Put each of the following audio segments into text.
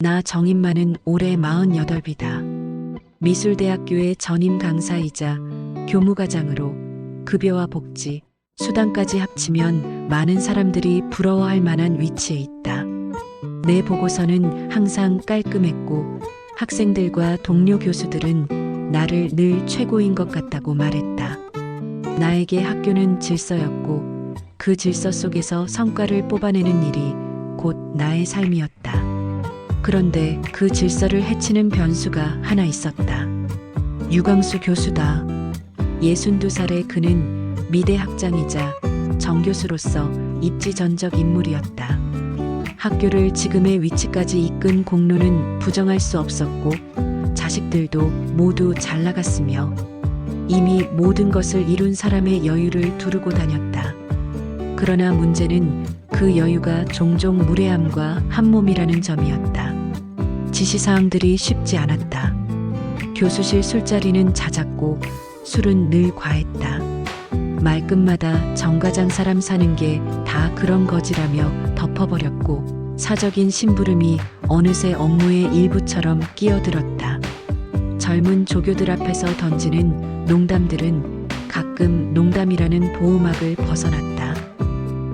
나 정인만은 올해 48이다. 미술대학교의 전임 강사이자 교무과장으로 급여와 복지, 수당까지 합치면 많은 사람들이 부러워할 만한 위치에 있다. 내 보고서는 항상 깔끔했고 학생들과 동료 교수들은 나를 늘 최고인 것 같다고 말했다. 나에게 학교는 질서였고 그 질서 속에서 성과를 뽑아내는 일이 곧 나의 삶이었다. 그런데 그 질서를 해치는 변수가 하나 있었다. 유광수 교수다. 62살의 그는 미대 학장이자 정교수로서 입지전적 인물이었다. 학교를 지금의 위치까지 이끈 공로는 부정할 수 없었고 자식들도 모두 잘 나갔으며 이미 모든 것을 이룬 사람의 여유를 두르고 다녔다. 그러나 문제는 그 여유가 종종 무례함과 한몸이라는 점이었다. 지시사항들이 쉽지 않았다. 교수실 술자리는 잦았고 술은 늘 과했다. 말끝마다 정과장 사람 사는 게 다 그런 거지라며 덮어버렸고 사적인 심부름이 어느새 업무의 일부처럼 끼어들었다. 젊은 조교들 앞에서 던지는 농담들은 가끔 농담이라는 보호막을 벗어났다.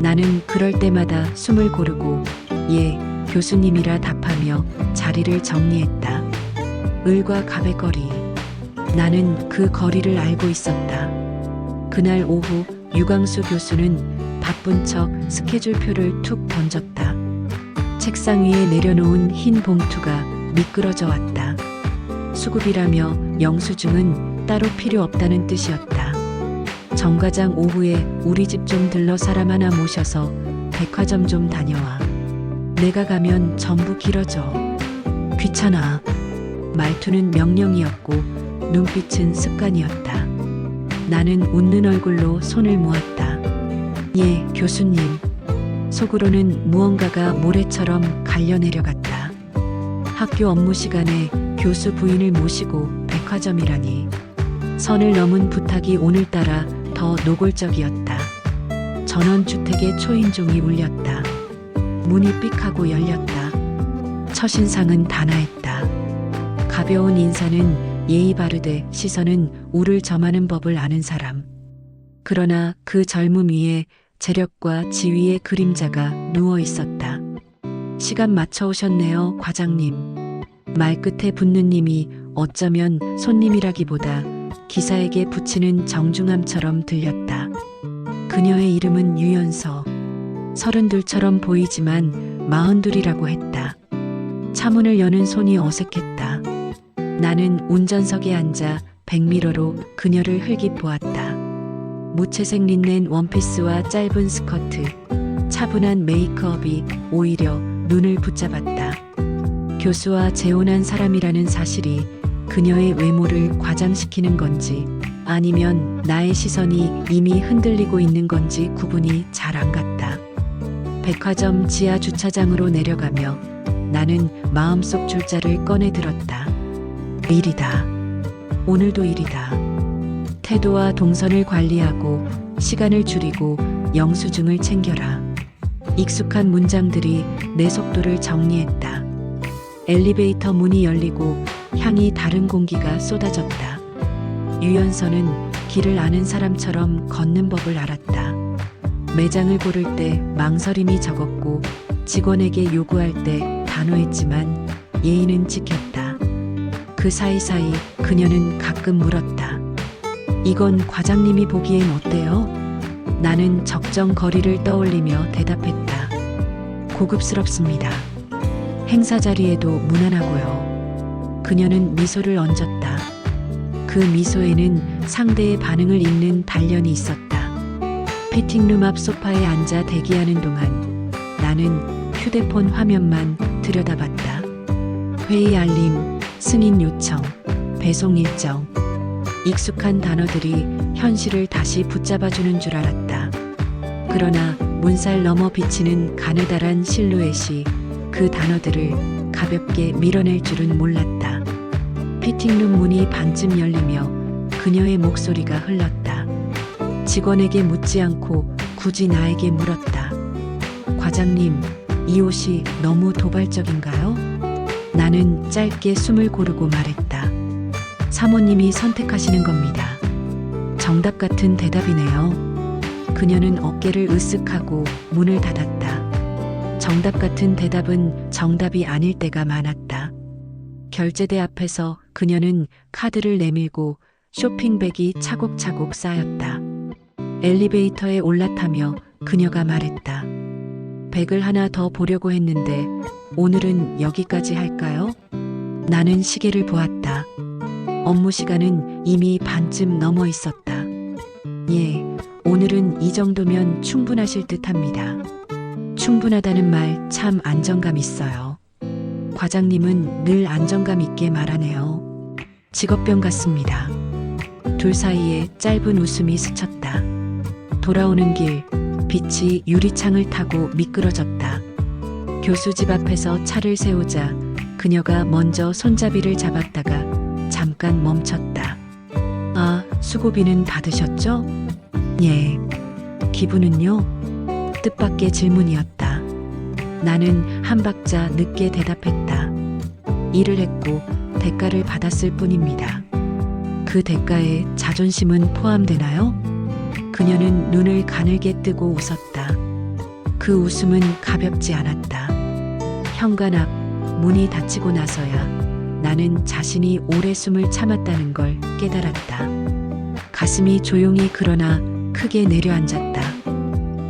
나는 그럴 때마다 숨을 고르고 예, 교수님이라 답하며 자리를 정리했다. 을과 갑의 거리. 나는 그 거리를 알고 있었다. 그날 오후 유광수 교수는 바쁜 척 스케줄표를 툭 던졌다. 책상 위에 내려놓은 흰 봉투가 미끄러져 왔다. 수급이라며 영수증은 따로 필요 없다는 뜻이었다. 정 과장 오후에 우리 집 좀 들러 사람 하나 모셔서 백화점 좀 다녀와. 내가 가면 전부 길어져. 귀찮아. 말투는 명령이었고 눈빛은 습관이었다. 나는 웃는 얼굴로 손을 모았다. 예, 교수님. 속으로는 무언가가 모래처럼 갈려내려갔다. 학교 업무 시간에 교수 부인을 모시고 백화점이라니. 선을 넘은 부탁이 오늘따라 더 노골적이었다. 전원주택의 초인종이 울렸다. 문이 삑하고 열렸다. 첫인상은 단아했다. 가벼운 인사는 예의 바르되 시선은 우를 점하는 법을 아는 사람. 그러나 그 젊음 위에 재력과 지위의 그림자가 누워 있었다. 시간 맞춰 오셨네요, 과장님. 말끝에 붙는 님이 어쩌면 손님이라기보다 기사에게 붙이는 정중함처럼 들렸다. 그녀의 이름은 유연서. 32처럼 보이지만 42이라고 했다. 차문을 여는 손이 어색했다. 나는 운전석에 앉아 백미러로 그녀를 흘기 보았다. 무채색 린넨 원피스와 짧은 스커트, 차분한 메이크업이 오히려 눈을 붙잡았다. 교수와 재혼한 사람이라는 사실이 그녀의 외모를 과장시키는 건지 아니면 나의 시선이 이미 흔들리고 있는 건지 구분이 잘 안 갔다. 백화점 지하 주차장으로 내려가며 나는 마음속 줄자를 꺼내 들었다. 일이다. 오늘도 일이다. 태도와 동선을 관리하고 시간을 줄이고 영수증을 챙겨라. 익숙한 문장들이 내 속도를 정리했다. 엘리베이터 문이 열리고 향이 다른 공기가 쏟아졌다. 유연서는 길을 아는 사람처럼 걷는 법을 알았다. 매장을 고를 때 망설임이 적었고 직원에게 요구할 때 단호했지만 예의는 지켰다. 그 사이사이 그녀는 가끔 물었다. 이건 과장님이 보기엔 어때요? 나는 적정 거리를 떠올리며 대답했다. 고급스럽습니다. 행사 자리에도 무난하고요. 그녀는 미소를 얹었다. 그 미소에는 상대의 반응을 읽는 단련이 있었다. 피팅룸 앞 소파에 앉아 대기하는 동안 나는 휴대폰 화면만 들여다봤다. 회의 알림, 승인 요청, 배송 일정. 익숙한 단어들이 현실을 다시 붙잡아주는 줄 알았다. 그러나 문살 너머 비치는 가느다란 실루엣이 그 단어들을 가볍게 밀어낼 줄은 몰랐다. 피팅룸 문이 반쯤 열리며 그녀의 목소리가 흘렀다. 직원에게 묻지 않고 굳이 나에게 물었다. 과장님, 이 옷이 너무 도발적인가요? 나는 짧게 숨을 고르고 말했다. 사모님이 선택하시는 겁니다. 정답 같은 대답이네요. 그녀는 어깨를 으쓱하고 문을 닫았다. 정답 같은 대답은 정답이 아닐 때가 많았다. 결제대 앞에서 그녀는 카드를 내밀고 쇼핑백이 차곡차곡 쌓였다. 엘리베이터에 올라타며 그녀가 말했다. 백을 하나 더 보려고 했는데 오늘은 여기까지 할까요? 나는 시계를 보았다. 업무 시간은 이미 반쯤 넘어 있었다. 예, 오늘은 이 정도면 충분하실 듯합니다. 충분하다는 말 참 안정감 있어요. 과장님은 늘 안정감 있게 말하네요. 직업병 같습니다. 둘 사이에 짧은 웃음이 스쳤다. 돌아오는 길, 빛이 유리창을 타고 미끄러졌다. 교수 집 앞에서 차를 세우자 그녀가 먼저 손잡이를 잡았다가 잠깐 멈췄다. 아, 수고비는 받으셨죠? 예. 기분은요? 뜻밖의 질문이었다. 나는 한 박자 늦게 대답했다. 일을 했고 대가를 받았을 뿐입니다. 그 대가에 자존심은 포함되나요? 그녀는 눈을 가늘게 뜨고 웃었다. 그 웃음은 가볍지 않았다. 현관 앞 문이 닫히고 나서야 나는 자신이 오래 숨을 참았다는 걸 깨달았다. 가슴이 조용히 그러나 크게 내려앉았다.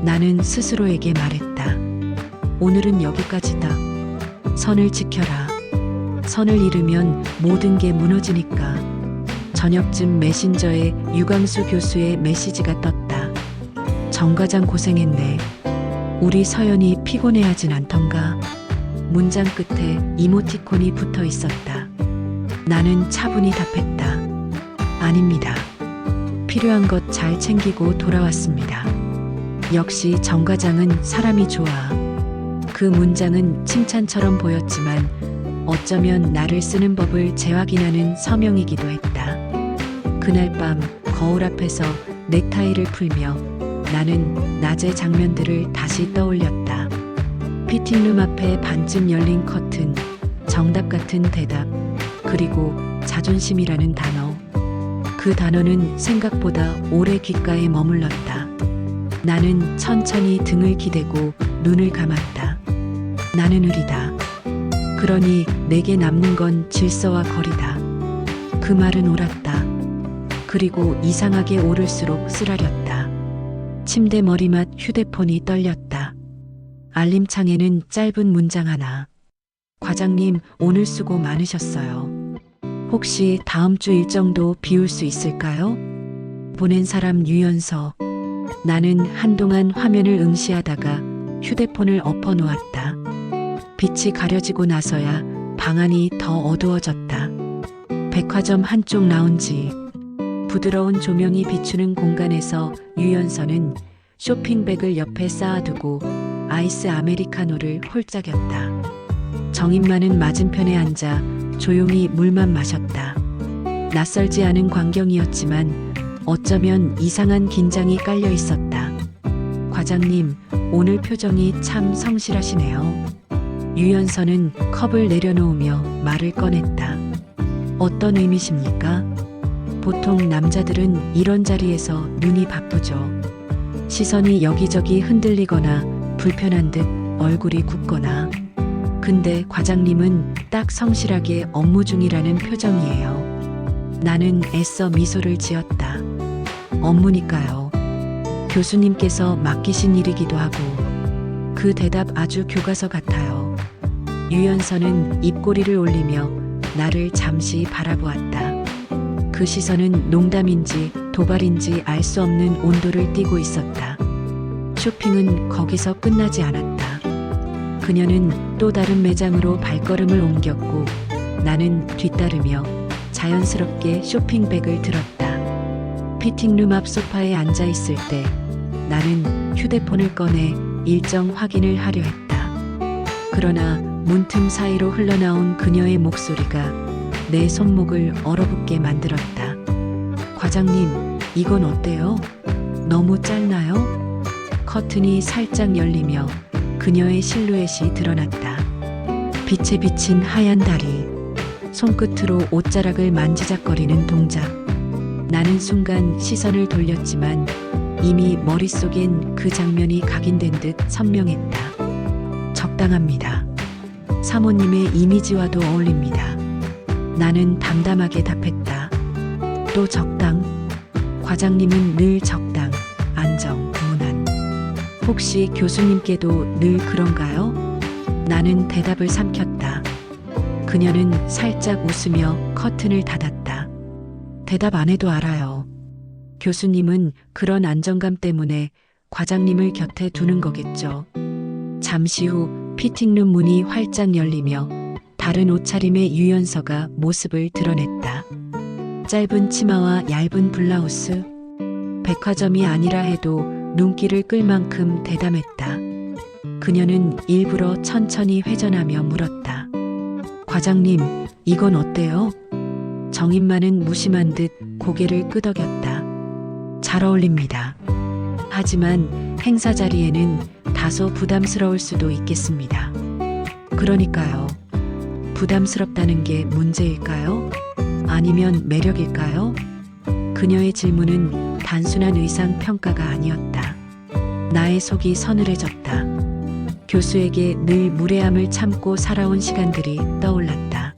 나는 스스로에게 말했다. 오늘은 여기까지다. 선을 지켜라. 선을 잃으면 모든 게 무너지니까. 저녁쯤 메신저에 유광수 교수의 메시지가 떴다. 정 과장 고생했네. 우리 서연이 피곤해하진 않던가. 문장 끝에 이모티콘이 붙어 있었다. 나는 차분히 답했다. 아닙니다. 필요한 것 잘 챙기고 돌아왔습니다. 역시 정 과장은 사람이 좋아. 그 문장은 칭찬처럼 보였지만 어쩌면 나를 쓰는 법을 재확인하는 서명이기도 했다. 그날 밤 거울 앞에서 넥타이를 풀며 나는 낮의 장면들을 다시 떠올렸다. 피팅룸 앞에 반쯤 열린 커튼, 정답 같은 대답, 그리고 자존심이라는 단어. 그 단어는 생각보다 오래 귓가에 머물렀다. 나는 천천히 등을 기대고 눈을 감았다. 나는 의리다. 그러니 내게 남는 건 질서와 거리다. 그 말은 옳았다. 그리고 이상하게 오를수록 쓰라렸다. 침대 머리맡 휴대폰이 떨렸다. 알림창에는 짧은 문장 하나. 과장님, 오늘 수고 많으셨어요. 혹시 다음 주 일정도 비울 수 있을까요? 보낸 사람 유연서. 나는 한동안 화면을 응시하다가 휴대폰을 엎어놓았다. 빛이 가려지고 나서야 방 안이 더 어두워졌다. 백화점 한쪽 라운지. 부드러운 조명이 비추는 공간에서 유연서는 쇼핑백을 옆에 쌓아두고 아이스 아메리카노를 홀짝였다. 정인만은 맞은편에 앉아 조용히 물만 마셨다. 낯설지 않은 광경이었지만 어쩌면 이상한 긴장이 깔려 있었다. 과장님, 오늘 표정이 참 성실하시네요. 유연서는 컵을 내려놓으며 말을 꺼냈다. 어떤 의미십니까? 보통 남자들은 이런 자리에서 눈이 바쁘죠. 시선이 여기저기 흔들리거나 불편한 듯 얼굴이 굳거나. 근데 과장님은 딱 성실하게 업무 중이라는 표정이에요. 나는 애써 미소를 지었다. 업무니까요. 교수님께서 맡기신 일이기도 하고. 그 대답 아주 교과서 같아요. 유연서는 입꼬리를 올리며 나를 잠시 바라보았다. 그 시선은 농담인지 도발인지 알 수 없는 온도를 띠고 있었다. 쇼핑은 거기서 끝나지 않았다. 그녀는 또 다른 매장으로 발걸음을 옮겼고 나는 뒤따르며 자연스럽게 쇼핑백을 들었다. 피팅룸 앞 소파에 앉아 있을 때 나는 휴대폰을 꺼내 일정 확인을 하려 했다. 그러나 문틈 사이로 흘러나온 그녀의 목소리가 내 손목을 얼어붙게 만들었다. 과장님, 이건 어때요? 너무 짧나요? 커튼이 살짝 열리며 그녀의 실루엣이 드러났다. 빛에 비친 하얀 다리, 손끝으로 옷자락을 만지작거리는 동작. 나는 순간 시선을 돌렸지만 이미 머릿속엔 그 장면이 각인된 듯 선명했다. 적당합니다. 사모님의 이미지와도 어울립니다. 나는 담담하게 답했다. 또 적당? 과장님은 늘 적당, 안정, 무난. 혹시 교수님께도 늘 그런가요? 나는 대답을 삼켰다. 그녀는 살짝 웃으며 커튼을 닫았다. 대답 안 해도 알아요. 교수님은 그런 안정감 때문에 과장님을 곁에 두는 거겠죠. 잠시 후 피팅룸 문이 활짝 열리며 다른 옷차림의 유연서가 모습을 드러냈다. 짧은 치마와 얇은 블라우스. 백화점이 아니라 해도 눈길을 끌 만큼 대담했다. 그녀는 일부러 천천히 회전하며 물었다. 과장님, 이건 어때요? 정인만은 무심한 듯 고개를 끄덕였다. 잘 어울립니다. 하지만 행사 자리에는 다소 부담스러울 수도 있겠습니다. 그러니까요. 부담스럽다는 게 문제일까요? 아니면 매력일까요? 그녀의 질문은 단순한 의상 평가가 아니었다. 나의 속이 서늘해졌다. 교수에게 늘 무례함을 참고 살아온 시간들이 떠올랐다.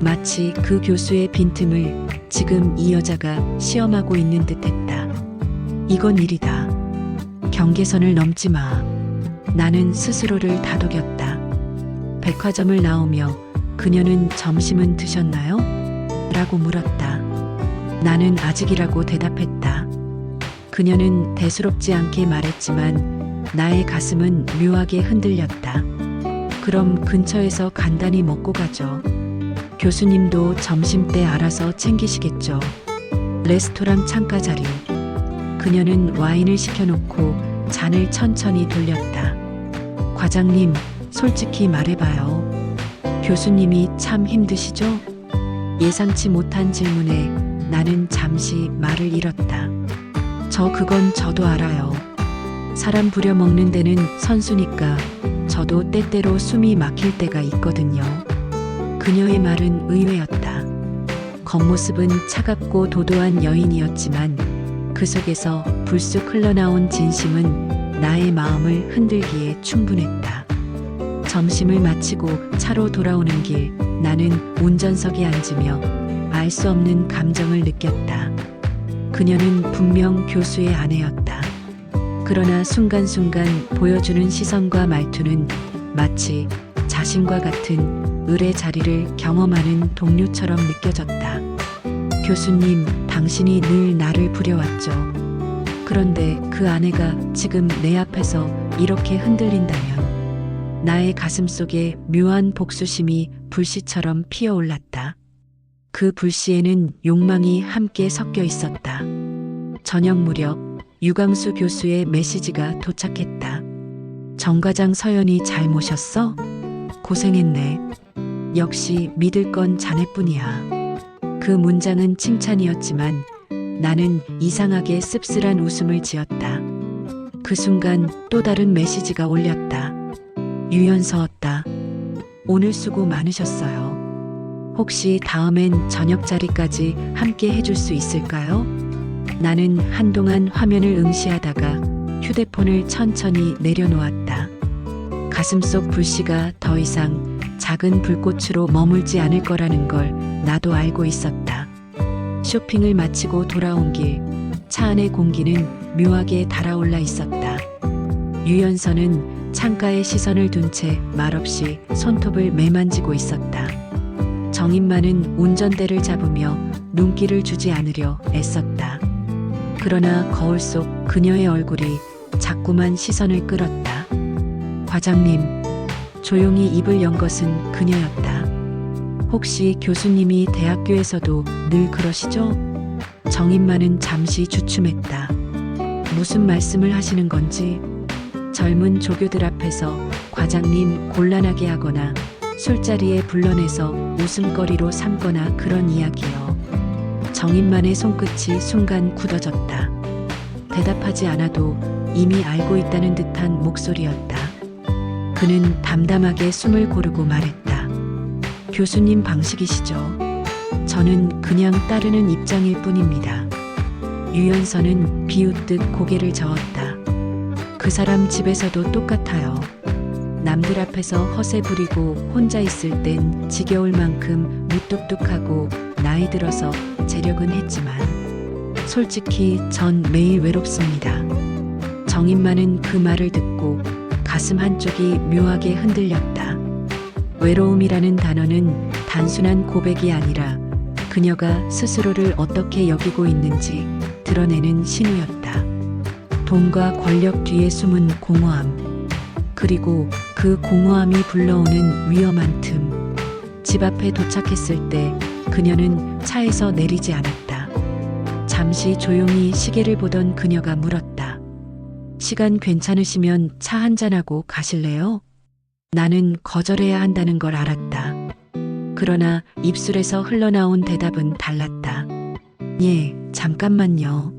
마치 그 교수의 빈틈을 지금 이 여자가 시험하고 있는 듯했다. 이건 일이다. 경계선을 넘지 마. 나는 스스로를 다독였다. 백화점을 나오며 그녀는 점심은 드셨나요? 라고 물었다. 나는 아직이라고 대답했다. 그녀는 대수롭지 않게 말했지만 나의 가슴은 묘하게 흔들렸다. 그럼 근처에서 간단히 먹고 가죠. 교수님도 점심때 알아서 챙기시겠죠. 레스토랑 창가 자리. 그녀는 와인을 시켜놓고 잔을 천천히 돌렸다. 과장님, 솔직히 말해봐요. 교수님이 참 힘드시죠? 예상치 못한 질문에 나는 잠시 말을 잃었다. 그건 저도 알아요. 사람 부려먹는 데는 선수니까 저도 때때로 숨이 막힐 때가 있거든요. 그녀의 말은 의외였다. 겉모습은 차갑고 도도한 여인이었지만 그 속에서 불쑥 흘러나온 진심은 나의 마음을 흔들기에 충분했다. 점심을 마치고 차로 돌아오는 길, 나는 운전석에 앉으며 알 수 없는 감정을 느꼈다. 그녀는 분명 교수의 아내였다. 그러나 순간순간 보여주는 시선과 말투는 마치 자신과 같은 을의 자리를 경험하는 동료처럼 느껴졌다. 교수님, 당신이 늘 나를 부려왔죠. 그런데 그 아내가 지금 내 앞에서 이렇게 흔들린다면 나의 가슴 속에 묘한 복수심이 불씨처럼 피어올랐다. 그 불씨에는 욕망이 함께 섞여 있었다. 저녁 무렵 유광수 교수의 메시지가 도착했다. 정과장 서연이 잘 모셨어? 고생했네. 역시 믿을 건 자네뿐이야. 그 문장은 칭찬이었지만 나는 이상하게 씁쓸한 웃음을 지었다. 그 순간 또 다른 메시지가 올렸다. 유연서였다. 오늘 수고 많으셨어요. 혹시 다음엔 저녁 자리까지 함께 해줄 수 있을까요? 나는 한동안 화면을 응시하다가 휴대폰을 천천히 내려놓았다. 가슴속 불씨가 더 이상 작은 불꽃으로 머물지 않을 거라는 걸 나도 알고 있었다. 쇼핑을 마치고 돌아온 길, 차 안의 공기는 묘하게 달아올라 있었다. 유연서는 창가에 시선을 둔 채 말없이 손톱을 매만지고 있었다. 정인만은 운전대를 잡으며 눈길을 주지 않으려 애썼다. 그러나 거울 속 그녀의 얼굴이 자꾸만 시선을 끌었다. 과장님, 조용히 입을 연 것은 그녀였다. 혹시 교수님이 대학교에서도 늘 그러시죠? 정인만은 잠시 주춤했다. 무슨 말씀을 하시는 건지. 젊은 조교들 앞에서 과장님 곤란하게 하거나 술자리에 불러내서 웃음거리로 삼거나 그런 이야기요. 정인만의 손끝이 순간 굳어졌다. 대답하지 않아도 이미 알고 있다는 듯한 목소리였다. 그는 담담하게 숨을 고르고 말했다. 교수님 방식이시죠. 저는 그냥 따르는 입장일 뿐입니다. 유연서는 비웃듯 고개를 저었다. 그 사람 집에서도 똑같아요. 남들 앞에서 허세 부리고 혼자 있을 땐 지겨울 만큼 무뚝뚝하고 나이 들어서 재력은 했지만 솔직히 전 매일 외롭습니다. 정인만은 그 말을 듣고 가슴 한쪽이 묘하게 흔들렸다. 외로움이라는 단어는 단순한 고백이 아니라 그녀가 스스로를 어떻게 여기고 있는지 드러내는 신호였다. 돈과 권력 뒤에 숨은 공허함, 그리고 그 공허함이 불러오는 위험한 틈. 집 앞에 도착했을 때 그녀는 차에서 내리지 않았다. 잠시 조용히 시계를 보던 그녀가 물었다. 시간 괜찮으시면 차 한잔하고 가실래요? 나는 거절해야 한다는 걸 알았다. 그러나 입술에서 흘러나온 대답은 달랐다. 예, 잠깐만요.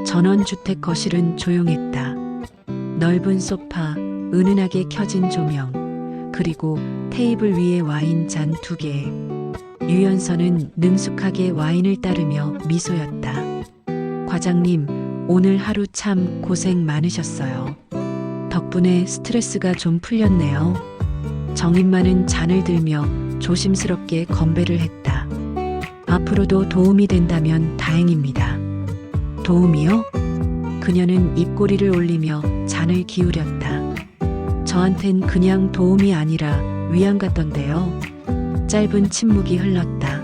전원주택 거실은 조용했다. 넓은 소파, 은은하게 켜진 조명, 그리고 테이블 위에 와인 잔 2개. 유연서는 능숙하게 와인을 따르며 미소였다. 과장님, 오늘 하루 참 고생 많으셨어요. 덕분에 스트레스가 좀 풀렸네요. 정인만은 잔을 들며 조심스럽게 건배를 했다. 앞으로도 도움이 된다면 다행입니다. 도움이요? 그녀는 입꼬리를 올리며 잔을 기울였다. 저한텐 그냥 도움이 아니라 위안 같던데요. 짧은 침묵이 흘렀다.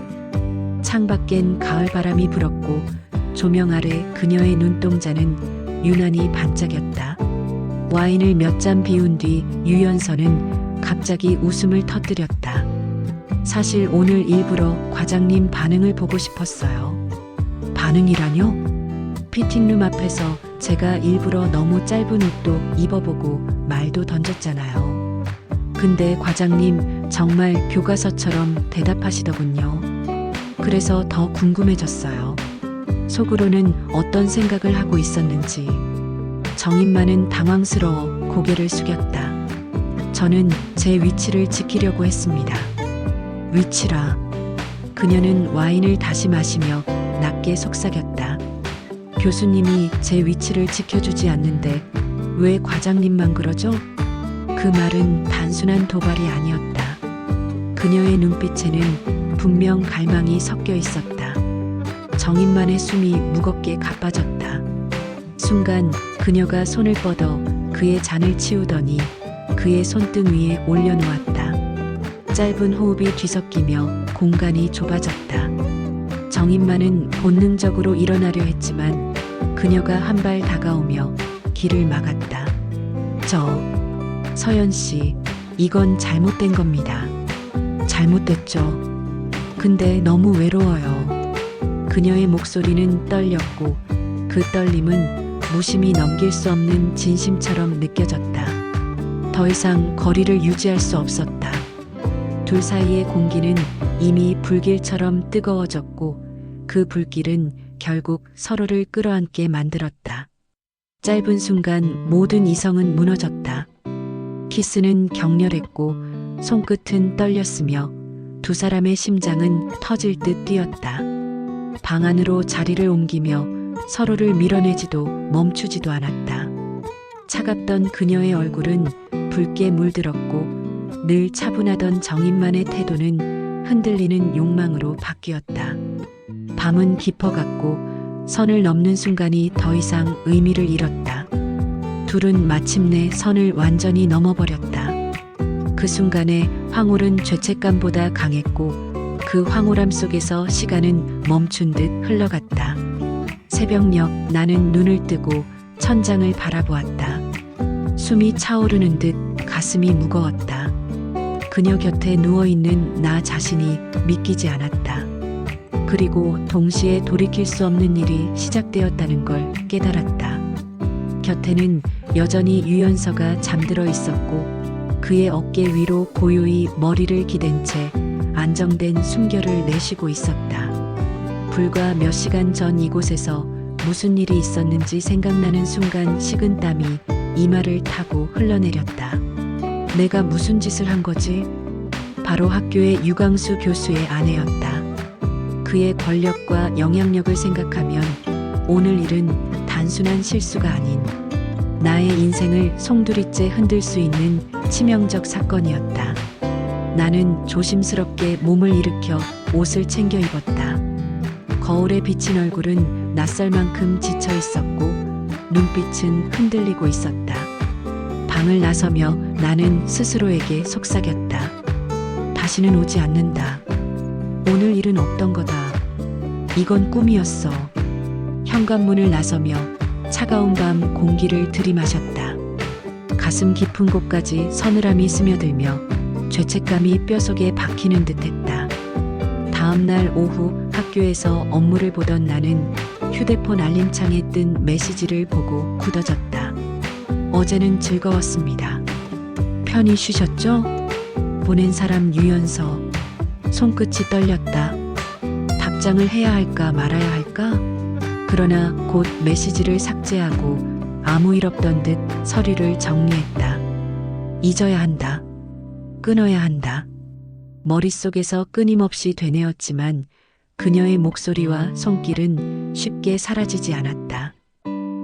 창밖엔 가을 바람이 불었고 조명 아래 그녀의 눈동자는 유난히 반짝였다. 와인을 몇 잔 비운 뒤 유연서는 갑자기 웃음을 터뜨렸다. 사실 오늘 일부러 과장님 반응을 보고 싶었어요. 반응이라뇨? 피팅룸 앞에서 제가 일부러 너무 짧은 옷도 입어보고 말도 던졌잖아요. 근데 과장님 정말 교과서처럼 대답하시더군요. 그래서 더 궁금해졌어요. 속으로는 어떤 생각을 하고 있었는지. 정인만은 당황스러워 고개를 숙였다. 저는 제 위치를 지키려고 했습니다. 위치라. 그녀는 와인을 다시 마시며 낮게 속삭였다. 교수님이 제 위치를 지켜주지 않는데 왜 과장님만 그러죠? 그 말은 단순한 도발이 아니었다. 그녀의 눈빛에는 분명 갈망이 섞여 있었다. 정인만의 숨이 무겁게 가빠졌다. 순간 그녀가 손을 뻗어 그의 잔을 치우더니 그의 손등 위에 올려놓았다. 짧은 호흡이 뒤섞이며 공간이 좁아졌다. 정인만은 본능적으로 일어나려 했지만 그녀가 한 발 다가오며 길을 막았다. 서연 씨, 이건 잘못된 겁니다. 잘못됐죠. 근데 너무 외로워요. 그녀의 목소리는 떨렸고 그 떨림은 무심히 넘길 수 없는 진심처럼 느껴졌다. 더 이상 거리를 유지할 수 없었다. 둘 사이의 공기는 이미 불길처럼 뜨거워졌고 그 불길은 결국 서로를 끌어안게 만들었다. 짧은 순간 모든 이성은 무너졌다. 키스는 격렬했고 손끝은 떨렸으며 두 사람의 심장은 터질 듯 뛰었다. 방 안으로 자리를 옮기며 서로를 밀어내지도 멈추지도 않았다. 차갑던 그녀의 얼굴은 붉게 물들었고 늘 차분하던 정인만의 태도는 흔들리는 욕망으로 바뀌었다. 밤은 깊어갔고 선을 넘는 순간이 더 이상 의미를 잃었다. 둘은 마침내 선을 완전히 넘어버렸다. 그 순간에 황홀은 죄책감보다 강했고 그 황홀함 속에서 시간은 멈춘 듯 흘러갔다. 새벽녘 나는 눈을 뜨고 천장을 바라보았다. 숨이 차오르는 듯 가슴이 무거웠다. 그녀 곁에 누워있는 나 자신이 믿기지 않았다. 그리고 동시에 돌이킬 수 없는 일이 시작되었다는 걸 깨달았다. 곁에는 여전히 유연서가 잠들어 있었고 그의 어깨 위로 고요히 머리를 기댄 채 안정된 숨결을 내쉬고 있었다. 불과 몇 시간 전 이곳에서 무슨 일이 있었는지 생각나는 순간 식은 땀이 이마를 타고 흘러내렸다. 내가 무슨 짓을 한 거지? 바로 학교의 유광수 교수의 아내였다. 그의 권력과 영향력을 생각하면 오늘 일은 단순한 실수가 아닌 나의 인생을 송두리째 흔들 수 있는 치명적 사건이었다. 나는 조심스럽게 몸을 일으켜 옷을 챙겨 입었다. 거울에 비친 얼굴은 낯설만큼 지쳐 있었고 눈빛은 흔들리고 있었다. 방을 나서며 나는 스스로에게 속삭였다. 다시는 오지 않는다. 오늘 일은 없던 거다. 이건 꿈이었어. 현관문을 나서며 차가운 밤 공기를 들이마셨다. 가슴 깊은 곳까지 서늘함이 스며들며 죄책감이 뼈속에 박히는 듯했다. 다음 날 오후 학교에서 업무를 보던 나는 휴대폰 알림창에 뜬 메시지를 보고 굳어졌다. 어제는 즐거웠습니다. 편히 쉬셨죠? 보낸 사람 유연서. 손끝이 떨렸다. 답장을 해야 할까 말아야 할까? 그러나 곧 메시지를 삭제하고 아무 일 없던 듯 서류를 정리했다. 잊어야 한다. 끊어야 한다. 머릿속에서 끊임없이 되뇌었지만 그녀의 목소리와 손길은 쉽게 사라지지 않았다.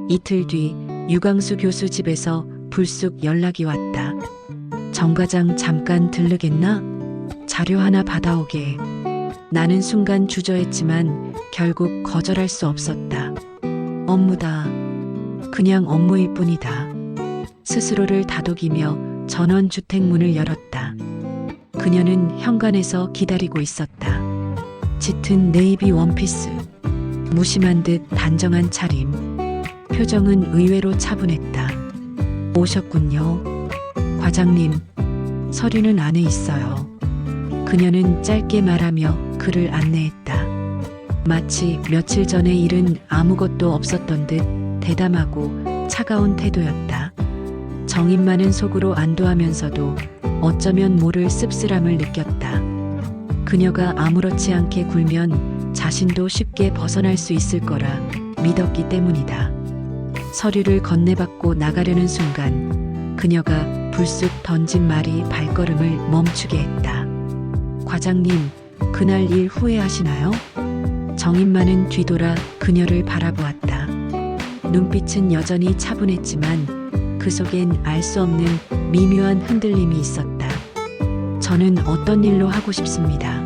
이틀 뒤 유광수 교수 집에서 불쑥 연락이 왔다. 정 과장 잠깐 들르겠나? 자료 하나 받아오게. 나는 순간 주저했지만 결국 거절할 수 없었다. 업무다. 그냥 업무일 뿐이다. 스스로를 다독이며 전원주택 문을 열었다. 그녀는 현관에서 기다리고 있었다. 짙은 네이비 원피스. 무심한 듯 단정한 차림. 표정은 의외로 차분했다. 오셨군요. 과장님, 서류는 안에 있어요. 그녀는 짧게 말하며 그를 안내했다. 마치 며칠 전의 일은 아무것도 없었던 듯 대담하고 차가운 태도였다. 정인 많은 속으로 안도하면서도 어쩌면 모를 씁쓸함을 느꼈다. 그녀가 아무렇지 않게 굴면 자신도 쉽게 벗어날 수 있을 거라 믿었기 때문이다. 서류를 건네받고 나가려는 순간 그녀가 불쑥 던진 말이 발걸음을 멈추게 했다. 과장님, 그날 일 후회하시나요? 정인만은 뒤돌아 그녀를 바라보았다. 눈빛은 여전히 차분했지만 그 속엔 알 수 없는 미묘한 흔들림이 있었다. 저는 어떤 일로 하고 싶습니다.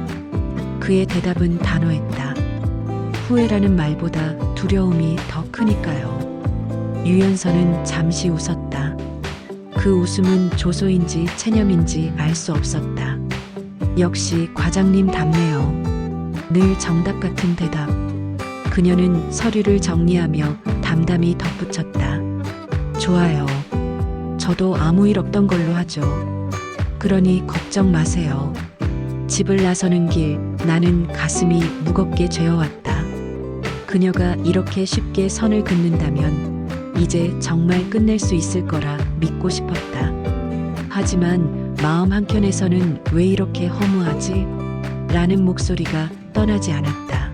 그의 대답은 단호했다. 후회라는 말보다 두려움이 더 크니까요. 유연서는 잠시 웃었다. 그 웃음은 조소인지 체념인지 알 수 없었다. 역시 과장님답네요. 늘 정답 같은 대답. 그녀는 서류를 정리하며 담담히 덧붙였다. 좋아요. 저도 아무 일 없던 걸로 하죠. 그러니 걱정 마세요. 집을 나서는 길 나는 가슴이 무겁게 죄어왔다. 그녀가 이렇게 쉽게 선을 긋는다면 이제 정말 끝낼 수 있을 거라 믿고 싶었다. 하지만 마음 한켠에서는 왜 이렇게 허무하지? 라는 목소리가 떠나지 않았다.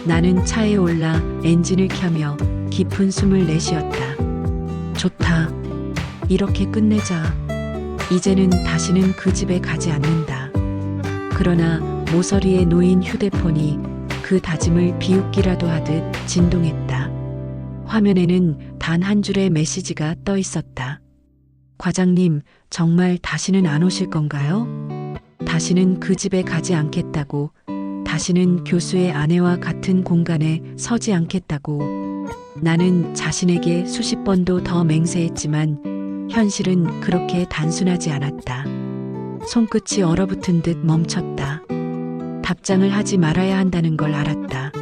나는 차에 올라 엔진을 켜며 깊은 숨을 내쉬었다. 좋다. 이렇게 끝내자. 이제는 다시는 그 집에 가지 않는다. 그러나 모서리에 놓인 휴대폰이 그 다짐을 비웃기라도 하듯 진동했다. 화면에는 단 한 줄의 메시지가 떠 있었다. 과장님, 정말 다시는 안 오실 건가요? 다시는 그 집에 가지 않겠다고, 다시는 교수의 아내와 같은 공간에 서지 않겠다고. 나는 자신에게 수십 번도 더 맹세했지만 현실은 그렇게 단순하지 않았다. 손끝이 얼어붙은 듯 멈췄다. 답장을 하지 말아야 한다는 걸 알았다.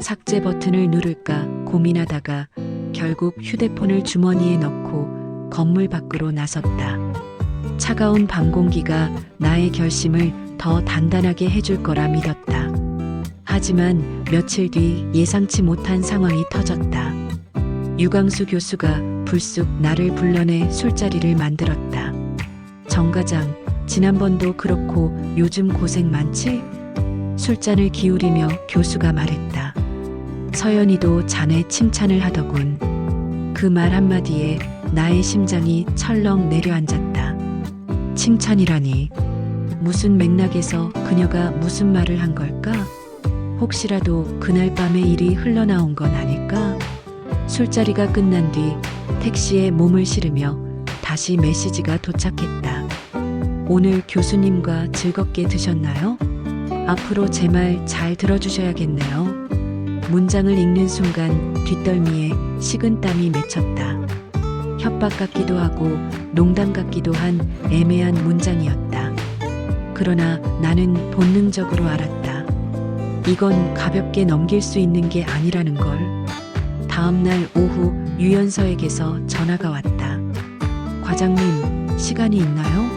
삭제 버튼을 누를까 고민하다가 결국 휴대폰을 주머니에 넣고 건물 밖으로 나섰다. 차가운 밤 공기가 나의 결심을 더 단단하게 해줄 거라 믿었다. 하지만 며칠 뒤 예상치 못한 상황이 터졌다. 유광수 교수가 불쑥 나를 불러내 술자리를 만들었다. 정 과장, 지난번도 그렇고 요즘 고생 많지? 술잔을 기울이며 교수가 말했다. 서연이도 자네 칭찬을 하더군. 그 말 한마디에 나의 심장이 철렁 내려앉았다. 칭찬이라니. 무슨 맥락에서 그녀가 무슨 말을 한 걸까? 혹시라도 그날 밤에 일이 흘러나온 건 아닐까? 술자리가 끝난 뒤 택시에 몸을 실으며 다시 메시지가 도착했다. 오늘 교수님과 즐겁게 드셨나요? 앞으로 제 말 잘 들어주셔야겠네요. 문장을 읽는 순간 뒷덜미에 식은땀이 맺혔다. 협박 같기도 하고 농담 같기도 한 애매한 문장이었다. 그러나 나는 본능적으로 알았다. 이건 가볍게 넘길 수 있는 게 아니라는 걸. 다음 날 오후 유연서에게서 전화가 왔다. 과장님, 시간이 있나요?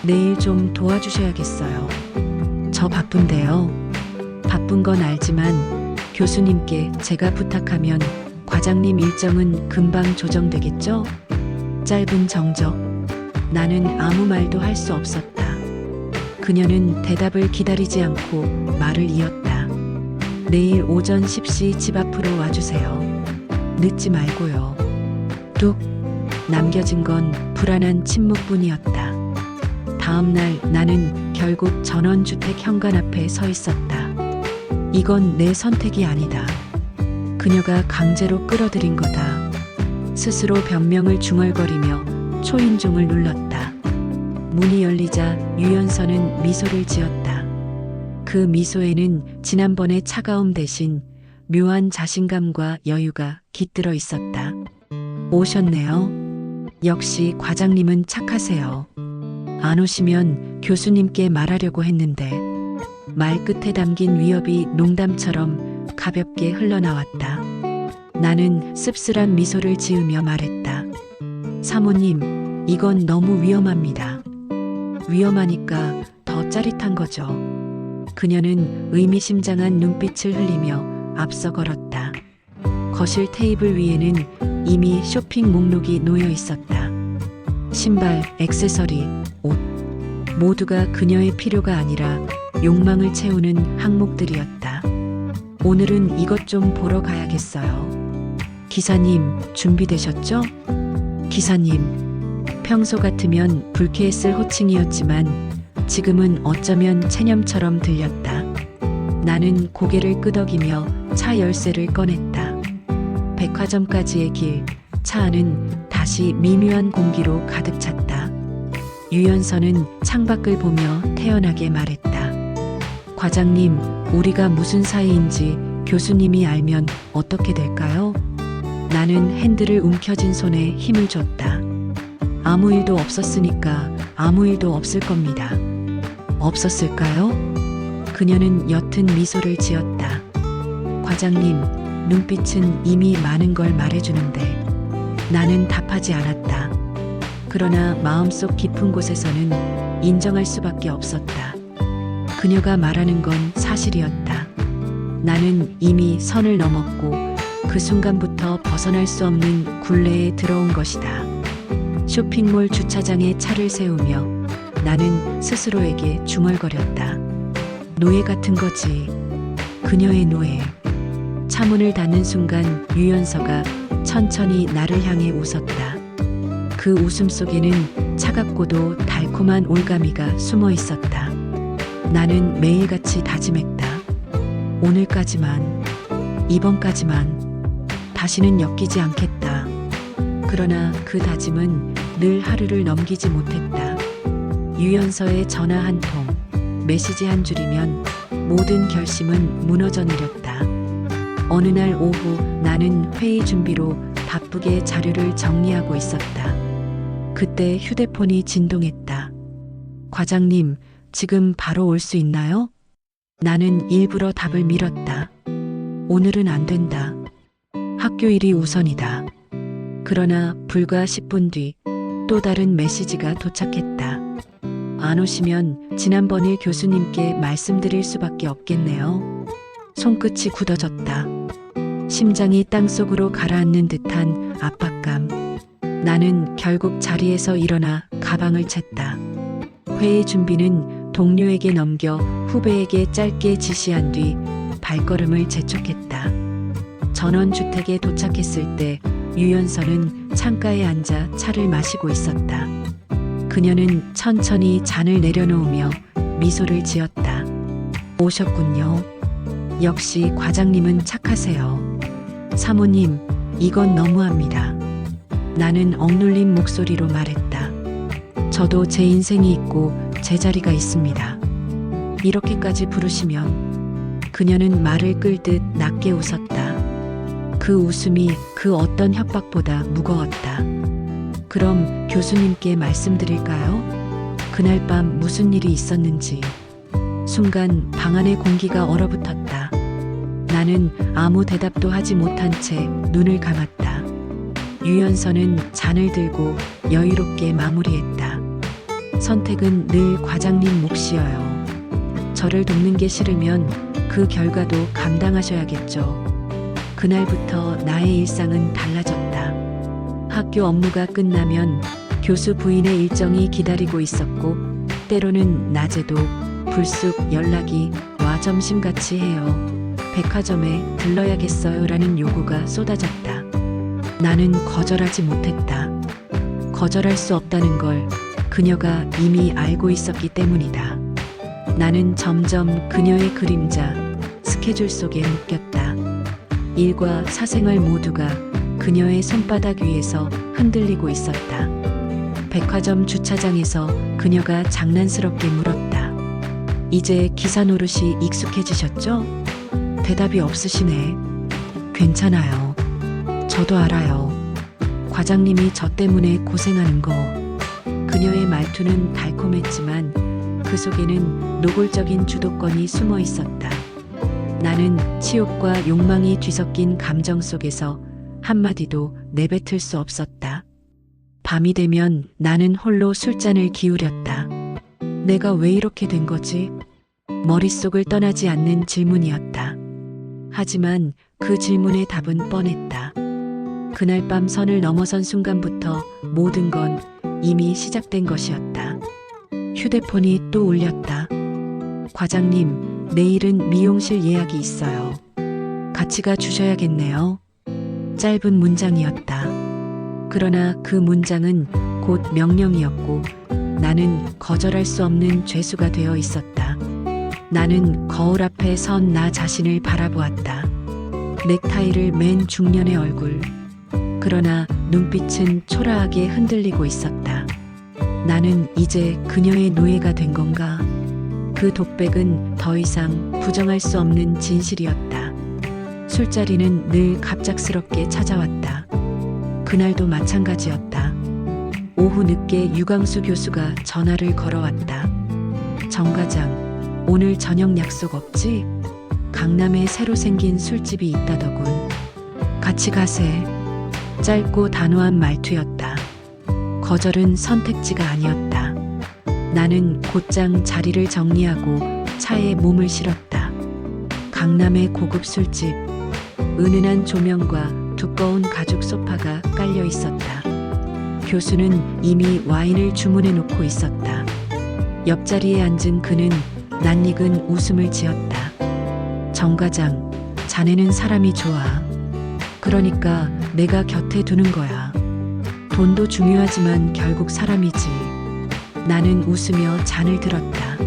내일 좀 도와주셔야겠어요. 저 바쁜데요. 바쁜 건 알지만 교수님께 제가 부탁하면 과장님 일정은 금방 조정되겠죠? 짧은 정적. 나는 아무 말도 할 수 없었다. 그녀는 대답을 기다리지 않고 말을 이었다. 내일 오전 10시 집 앞으로 와주세요. 늦지 말고요. 뚝. 남겨진 건 불안한 침묵뿐이었다. 다음 날 나는 결국 전원주택 현관 앞에 서 있었다. 이건 내 선택이 아니다. 그녀가 강제로 끌어들인 거다. 스스로 변명을 중얼거리며 초인종을 눌렀다. 문이 열리자 유연서는 미소를 지었다. 그 미소에는 지난번의 차가움 대신 묘한 자신감과 여유가 깃들어 있었다. 오셨네요. 역시 과장님은 착하세요. 안 오시면 교수님께 말하려고 했는데. 말 끝에 담긴 위협이 농담처럼 가볍게 흘러나왔다. 나는 씁쓸한 미소를 지으며 말했다. 사모님, 이건 너무 위험합니다. 위험하니까 더 짜릿한 거죠. 그녀는 의미심장한 눈빛을 흘리며 앞서 걸었다. 거실 테이블 위에는 이미 쇼핑 목록이 놓여 있었다. 신발, 액세서리, 옷. 모두가 그녀의 필요가 아니라 욕망을 채우는 항목들이었다. 오늘은 이것 좀 보러 가야겠어요. 기사님, 준비되셨죠? 기사님. 평소 같으면 불쾌했을 호칭이었지만 지금은 어쩌면 체념처럼 들렸다. 나는 고개를 끄덕이며 차 열쇠를 꺼냈다. 백화점까지의 길, 차 안은 다시 미묘한 공기로 가득 찼다. 유연서는 창밖을 보며 태연하게 말했다. 과장님, 우리가 무슨 사이인지 교수님이 알면 어떻게 될까요? 나는 핸들을 움켜쥔 손에 힘을 줬다. 아무 일도 없었으니까 아무 일도 없을 겁니다. 없었을까요? 그녀는 옅은 미소를 지었다. 과장님, 눈빛은 이미 많은 걸 말해주는데. 나는 답하지 않았다. 그러나 마음속 깊은 곳에서는 인정할 수밖에 없었다. 그녀가 말하는 건 사실이었다. 나는 이미 선을 넘었고 그 순간부터 벗어날 수 없는 굴레에 들어온 것이다. 쇼핑몰 주차장에 차를 세우며 나는 스스로에게 중얼거렸다. 노예 같은 거지. 그녀의 노예. 차문을 닫는 순간 유연서가 천천히 나를 향해 웃었다. 그 웃음 속에는 차갑고도 달콤한 올가미가 숨어 있었다. 나는 매일같이 다짐했다. 오늘까지만, 이번까지만, 다시는 엮이지 않겠다. 그러나 그 다짐은 늘 하루를 넘기지 못했다. 유연서의 전화 한 통, 메시지 한 줄이면 모든 결심은 무너져 내렸다. 어느 날 오후 나는 회의 준비로 바쁘게 자료를 정리하고 있었다. 그때 휴대폰이 진동했다. 과장님, 지금 바로 올 수 있나요? 나는 일부러 답을 미뤘다. 오늘은 안 된다. 학교 일이 우선이다. 그러나 불과 10분 뒤 또 다른 메시지가 도착했다. 안 오시면 지난번 일 교수님께 말씀드릴 수밖에 없겠네요. 손끝이 굳어졌다. 심장이 땅속으로 가라앉는 듯한 압박감. 나는 결국 자리에서 일어나 가방을 챘다. 회의 준비는 동료에게 넘겨 후배에게 짧게 지시한 뒤 발걸음을 재촉했다. 전원주택에 도착했을 때 유연서는 창가에 앉아 차를 마시고 있었다. 그녀는 천천히 잔을 내려놓으며 미소를 지었다. 오셨군요. 역시 과장님은 착하세요. 사모님, 이건 너무합니다. 나는 억눌린 목소리로 말했다. 저도 제 인생이 있고 제 자리가 있습니다. 이렇게까지 부르시면. 그녀는 말을 끌듯 낮게 웃었다. 그 웃음이 그 어떤 협박보다 무거웠다. 그럼 교수님께 말씀드릴까요? 그날 밤 무슨 일이 있었는지. 순간 방 안의 공기가 얼어붙었다. 나는 아무 대답도 하지 못한 채 눈을 감았다. 유연서는 잔을 들고 여유롭게 마무리했다. 선택은 늘 과장님 몫이어요. 저를 돕는 게 싫으면 그 결과도 감당하셔야겠죠. 그날부터 나의 일상은 달라졌다. 학교 업무가 끝나면 교수 부인의 일정이 기다리고 있었고, 때로는 낮에도 불쑥 연락이 와 점심같이 해요. 백화점에 들러야겠어요 라는 요구가 쏟아졌다. 나는 거절하지 못했다. 거절할 수 없다는 걸 그녀가 이미 알고 있었기 때문이다. 나는 점점 그녀의 그림자, 스케줄 속에 묶였다. 일과 사생활 모두가 그녀의 손바닥 위에서 흔들리고 있었다. 백화점 주차장에서 그녀가 장난스럽게 물었다. 이제 기사 노릇이 익숙해지셨죠? 대답이 없으시네. 괜찮아요. 저도 알아요. 과장님이 저 때문에 고생하는 거. 그녀의 말투는 달콤했지만 그 속에는 노골적인 주도권이 숨어 있었다. 나는 치욕과 욕망이 뒤섞인 감정 속에서 한마디도 내뱉을 수 없었다. 밤이 되면 나는 홀로 술잔을 기울였다. 내가 왜 이렇게 된 거지? 머릿속을 떠나지 않는 질문이었다. 하지만 그 질문의 답은 뻔했다. 그날 밤 선을 넘어선 순간부터 모든 건 이미 시작된 것이었다. 휴대폰이 또 울렸다. 과장님, 내일은 미용실 예약이 있어요. 같이 가 주셔야겠네요. 짧은 문장이었다. 그러나 그 문장은 곧 명령이었고 나는 거절할 수 없는 죄수가 되어 있었다. 나는 거울 앞에 선 나 자신을 바라보았다. 넥타이를 맨 중년의 얼굴. 그러나 눈빛은 초라하게 흔들리고 있었다. 나는 이제 그녀의 노예가 된 건가? 그 독백은 더 이상 부정할 수 없는 진실이었다. 술자리는 늘 갑작스럽게 찾아왔다. 그날도 마찬가지였다. 오후 늦게 유광수 교수가 전화를 걸어왔다. 정 과장, 오늘 저녁 약속 없지? 강남에 새로 생긴 술집이 있다더군. 같이 가세. 짧고 단호한 말투였다. 거절은 선택지가 아니었다. 나는 곧장 자리를 정리하고 차에 몸을 실었다. 강남의 고급 술집. 은은한 조명과 두꺼운 가죽 소파가 깔려 있었다. 교수는 이미 와인을 주문해 놓고 있었다. 옆자리에 앉은 그는 낯익은 웃음을 지었다. 정 과장, 자네는 사람이 좋아. 그러니까 내가 곁에 두는 거야. 돈도 중요하지만 결국 사람이지. 나는 웃으며 잔을 들었다.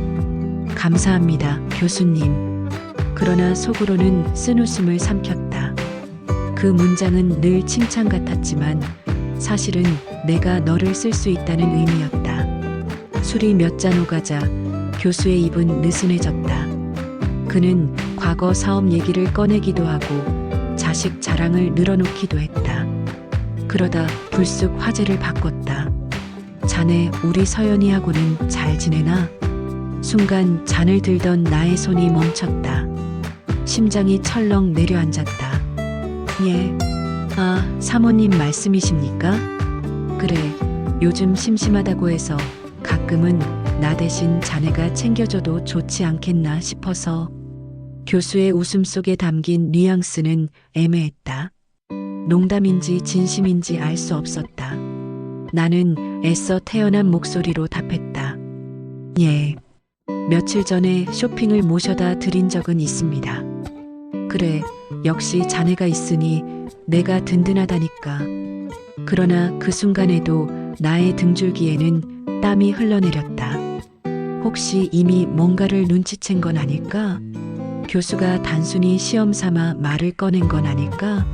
감사합니다, 교수님. 그러나 속으로는 쓴웃음을 삼켰다. 그 문장은 늘 칭찬 같았지만 사실은 내가 너를 쓸 수 있다는 의미였다. 술이 몇 잔 오가자 교수의 입은 느슨해졌다. 그는 과거 사업 얘기를 꺼내기도 하고 자식 자랑을 늘어놓기도 했다. 그러다 불쑥 화제를 바꿨다. 자네, 우리 서연이하고는 잘 지내나? 순간 잔을 들던 나의 손이 멈췄다. 심장이 철렁 내려앉았다. 예. 아, 사모님 말씀이십니까? 그래, 요즘 심심하다고 해서 가끔은 나 대신 자네가 챙겨줘도 좋지 않겠나 싶어서. 교수의 웃음 속에 담긴 뉘앙스는 애매했다. 농담인지 진심인지 알 수 없었다. 나는 애써 태어난 목소리로 답했다. 예. 며칠 전에 쇼핑을 모셔다 드린 적은 있습니다. 그래, 역시 자네가 있으니 내가 든든하다니까. 그러나 그 순간에도 나의 등줄기에는 땀이 흘러내렸다. 혹시 이미 뭔가를 눈치챈 건 아닐까? 교수가 단순히 시험 삼아 말을 꺼낸 건 아닐까?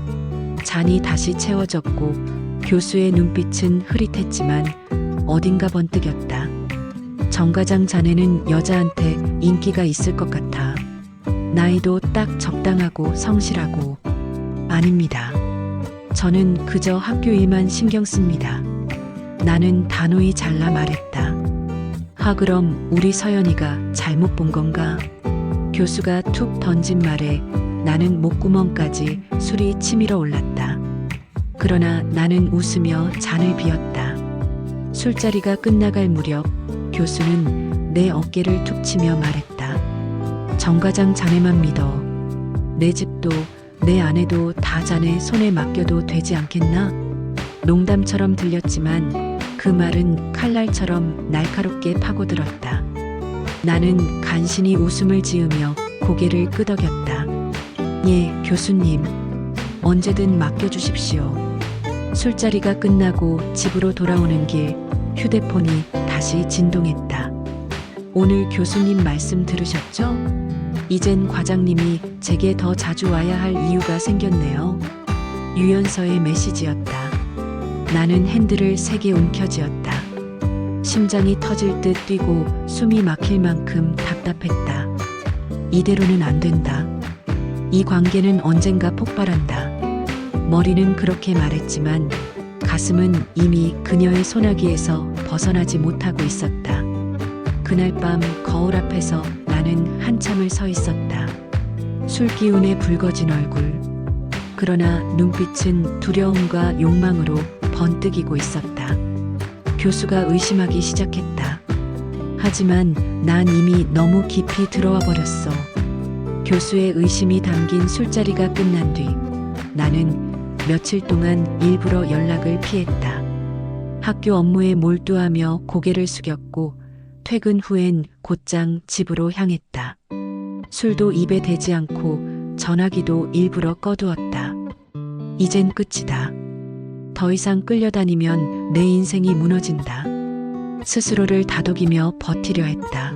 잔이 다시 채워졌고 교수의 눈빛은 흐릿했지만 어딘가 번뜩였다. 정과장 자네는 여자한테 인기가 있을 것 같아. 나이도 딱 적당하고 성실하고. 아닙니다. 저는 그저 학교 일만 신경 씁니다. 나는 단호히 잘라 말했다. 그럼 우리 서연이가 잘못 본 건가? 교수가 툭 던진 말에 나는 목구멍까지 술이 치밀어 올랐다. 그러나 나는 웃으며 잔을 비웠다. 술자리가 끝나갈 무렵 교수는 내 어깨를 툭 치며 말했다. 정과장 자네만 믿어. 내 집도 내 아내도 다 자네 손에 맡겨도 되지 않겠나? 농담처럼 들렸지만 그 말은 칼날처럼 날카롭게 파고들었다. 나는 간신히 웃음을 지으며 고개를 끄덕였다. 예, 교수님. 언제든 맡겨주십시오. 술자리가 끝나고 집으로 돌아오는 길 휴대폰이 다시 진동했다. 오늘 교수님 말씀 들으셨죠? 이젠 과장님이 제게 더 자주 와야 할 이유가 생겼네요. 유연서의 메시지였다. 나는 핸들을 세게 움켜쥐었다. 심장이 터질 듯 뛰고 숨이 막힐 만큼 답답했다. 이대로는 안 된다. 이 관계는 언젠가 폭발한다. 머리는 그렇게 말했지만 가슴은 이미 그녀의 소나기에서 벗어나지 못하고 있었다. 그날 밤 거울 앞에서 나는 한참을 서 있었다. 술 기운에 붉어진 얼굴. 그러나 눈빛은 두려움과 욕망으로 번뜩이고 있었다. 교수가 의심하기 시작했다. 하지만 난 이미 너무 깊이 들어와 버렸어. 교수의 의심이 담긴 술자리가 끝난 뒤 나는 며칠 동안 일부러 연락을 피했다. 학교 업무에 몰두하며 고개를 숙였고 퇴근 후엔 곧장 집으로 향했다. 술도 입에 대지 않고 전화기도 일부러 꺼두었다. 이젠 끝이다. 더 이상 끌려다니면 내 인생이 무너진다. 스스로를 다독이며 버티려 했다.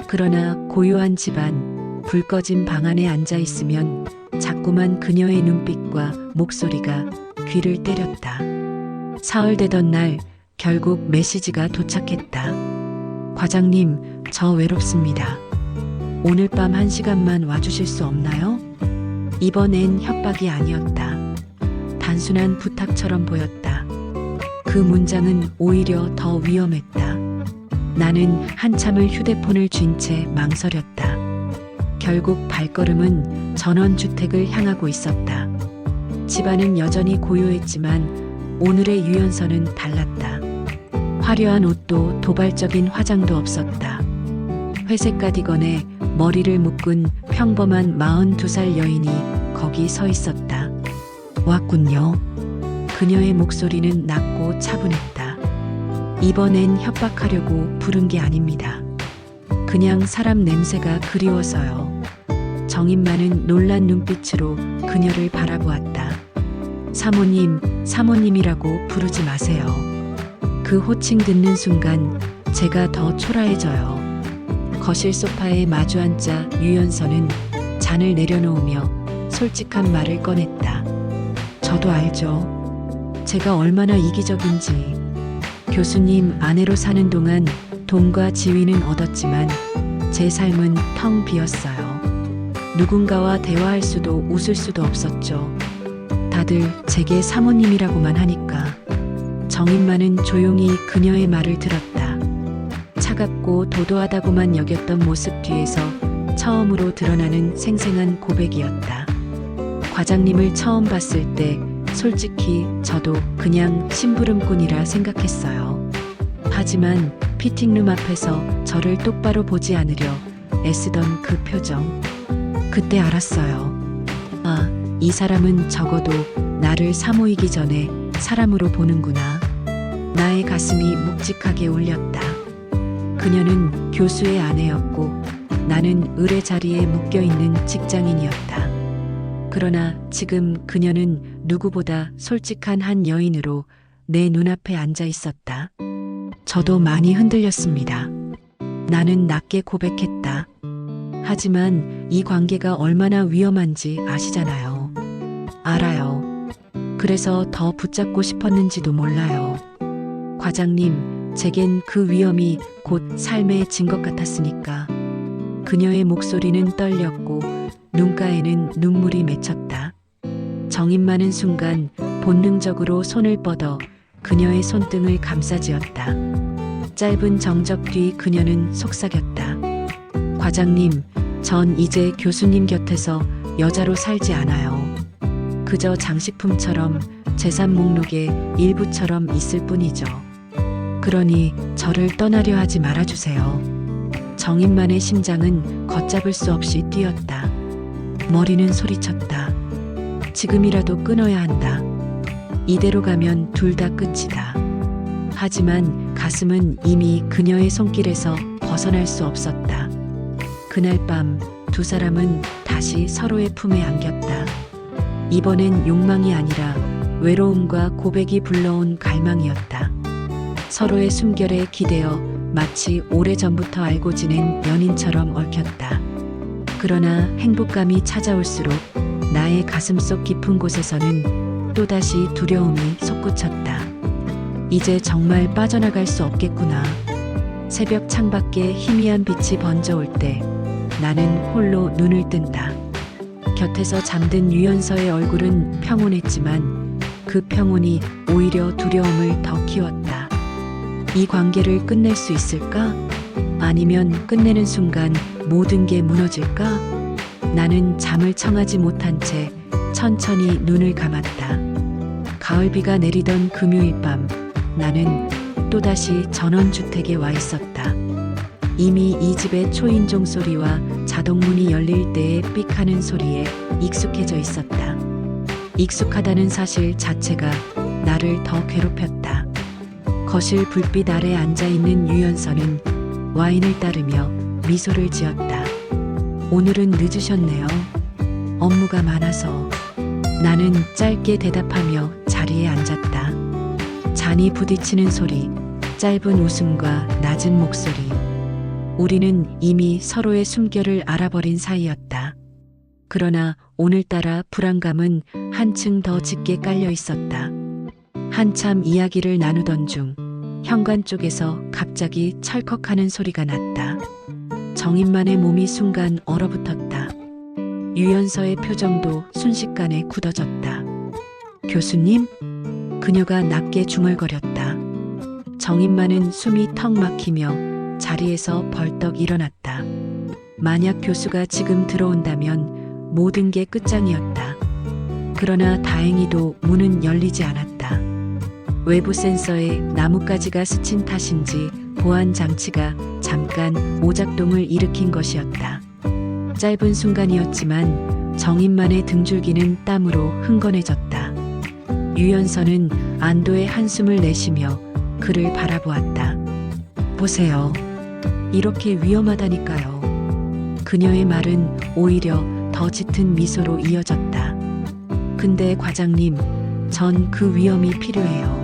그러나 고요한 집안, 불 꺼진 방 안에 앉아 있으면 자꾸만 그녀의 눈빛과 목소리가 귀를 때렸다. 사흘되던 날 결국 메시지가 도착했다. 과장님, 저 외롭습니다. 오늘 밤 1시간만 와주실 수 없나요? 이번엔 협박이 아니었다. 단순한 부탁처럼 보였다. 그 문장은 오히려 더 위험했다. 나는 한참을 휴대폰을 쥔 채 망설였다. 결국 발걸음은 전원주택을 향하고 있었다. 집안은 여전히 고요했지만 오늘의 유연서는 달랐다. 화려한 옷도 도발적인 화장도 없었다. 회색 가디건에 머리를 묶은 평범한 42살 여인이 거기 서 있었다. 왔군요. 그녀의 목소리는 낮고 차분했다. 이번엔 협박하려고 부른 게 아닙니다. 그냥 사람 냄새가 그리워서요. 정인만은 놀란 눈빛으로 그녀를 바라보았다. 사모님, 사모님이라고 부르지 마세요. 그 호칭 듣는 순간 제가 더 초라해져요. 거실 소파에 마주 앉자 유연서는 잔을 내려놓으며 솔직한 말을 꺼냈다. 저도 알죠. 제가 얼마나 이기적인지. 교수님 아내로 사는 동안 돈과 지위는 얻었지만 제 삶은 텅 비었어요. 누군가와 대화할 수도 웃을 수도 없었죠. 다들 제게 사모님이라고만 하니까. 정인만은 조용히 그녀의 말을 들었다. 차갑고 도도하다고만 여겼던 모습 뒤에서 처음으로 드러나는 생생한 고백이었다. 과장님을 처음 봤을 때 솔직히 저도 그냥 심부름꾼이라 생각했어요. 하지만 피팅룸 앞에서 저를 똑바로 보지 않으려 애쓰던 그 표정. 그때 알았어요. 아, 이 사람은 적어도 나를 사모이기 전에 사람으로 보는구나. 나의 가슴이 묵직하게 울렸다. 그녀는 교수의 아내였고 나는 의뢰 자리에 묶여있는 직장인이었다. 그러나 지금 그녀는 누구보다 솔직한 한 여인으로 내 눈앞에 앉아 있었다. 저도 많이 흔들렸습니다. 나는 낮게 고백했다. 하지만 이 관계가 얼마나 위험한지 아시잖아요. 알아요. 그래서 더 붙잡고 싶었는지도 몰라요. 과장님, 제겐 그 위험이 곧 삶의 증거 같았으니까. 그녀의 목소리는 떨렸고 눈가에는 눈물이 맺혔다. 정인 많은 순간 본능적으로 손을 뻗어 그녀의 손등을 감싸쥐었다. 짧은 정적 뒤 그녀는 속삭였다. 과장님, 전 이제 교수님 곁에서 여자로 살지 않아요. 그저 장식품처럼 재산 목록의 일부처럼 있을 뿐이죠. 그러니 저를 떠나려 하지 말아주세요. 정인만의 심장은 걷잡을 수 없이 뛰었다. 머리는 소리쳤다. 지금이라도 끊어야 한다. 이대로 가면 둘 다 끝이다. 하지만 가슴은 이미 그녀의 손길에서 벗어날 수 없었다. 그날 밤 두 사람은 다시 서로의 품에 안겼다. 이번엔 욕망이 아니라 외로움과 고백이 불러온 갈망이었다. 서로의 숨결에 기대어 마치 오래전부터 알고 지낸 연인처럼 얽혔다. 그러나 행복감이 찾아올수록 나의 가슴속 깊은 곳에서는 또다시 두려움이 솟구쳤다. 이제 정말 빠져나갈 수 없겠구나. 새벽 창밖에 희미한 빛이 번져올 때 나는 홀로 눈을 뜬다. 곁에서 잠든 유연서의 얼굴은 평온했지만 그 평온이 오히려 두려움을 더 키웠다. 이 관계를 끝낼 수 있을까? 아니면 끝내는 순간 모든 게 무너질까? 나는 잠을 청하지 못한 채 천천히 눈을 감았다. 가을비가 내리던 금요일 밤, 나는 또다시 전원주택에 와 있었다. 이미 이 집의 초인종 소리와 자동문이 열릴 때의 삑 하는 소리에 익숙해져 있었다. 익숙하다는 사실 자체가 나를 더 괴롭혔다. 거실 불빛 아래 앉아있는 유연서는 와인을 따르며 미소를 지었다. 오늘은 늦으셨네요. 업무가 많아서. 나는 짧게 대답하며 자리에 앉았다. 잔이 부딪히는 소리, 짧은 웃음과 낮은 목소리. 우리는 이미 서로의 숨결을 알아버린 사이였다. 그러나 오늘따라 불안감은 한층 더 짙게 깔려 있었다. 한참 이야기를 나누던 중 현관 쪽에서 갑자기 철컥하는 소리가 났다. 정인만의 몸이 순간 얼어붙었다. 유연서의 표정도 순식간에 굳어졌다. 교수님? 그녀가 낮게 중얼거렸다. 정인만은 숨이 턱 막히며 자리에서 벌떡 일어났다. 만약 교수가 지금 들어온다면 모든 게 끝장이었다. 그러나 다행히도 문은 열리지 않았다. 외부 센서에 나뭇가지가 스친 탓인지 보안 장치가 잠깐 오작동을 일으킨 것이었다. 짧은 순간이었지만 정인만의 등줄기는 땀으로 흥건해졌다. 유연서는 안도의 한숨을 내쉬며 그를 바라보았다. 보세요. 이렇게 위험하다니까요. 그녀의 말은 오히려 더 짙은 미소로 이어졌다. 근데 과장님, 전 그 위험이 필요해요.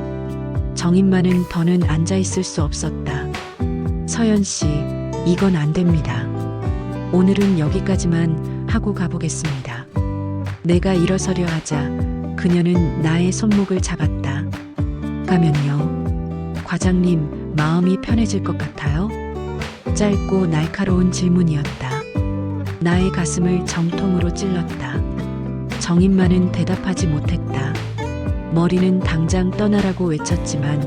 정인만은 더는 앉아있을 수 없었다. 서연 씨, 이건 안 됩니다. 오늘은 여기까지만 하고 가보겠습니다. 내가 일어서려 하자 그녀는 나의 손목을 잡았다. 가면요. 과장님, 마음이 편해질 것 같아요? 짧고 날카로운 질문이었다. 나의 가슴을 정통으로 찔렀다. 정인만은 대답하지 못했다. 머리는 당장 떠나라고 외쳤지만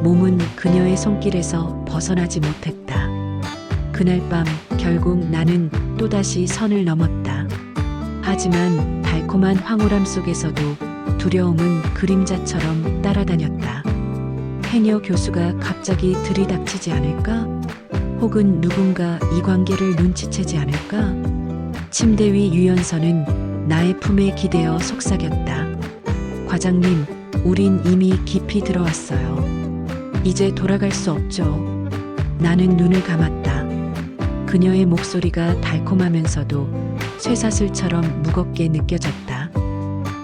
몸은 그녀의 손길에서 벗어나지 못했다. 그날 밤 결국 나는 또다시 선을 넘었다. 하지만 달콤한 황홀함 속에서도 두려움은 그림자처럼 따라다녔다. 해녀 교수가 갑자기 들이닥치지 않을까? 혹은 누군가 이 관계를 눈치채지 않을까? 침대 위 유연서는 나의 품에 기대어 속삭였다. 과장님, 우린 이미 깊이 들어왔어요. 이제 돌아갈 수 없죠. 나는 눈을 감았다. 그녀의 목소리가 달콤하면서도 쇠사슬처럼 무겁게 느껴졌다.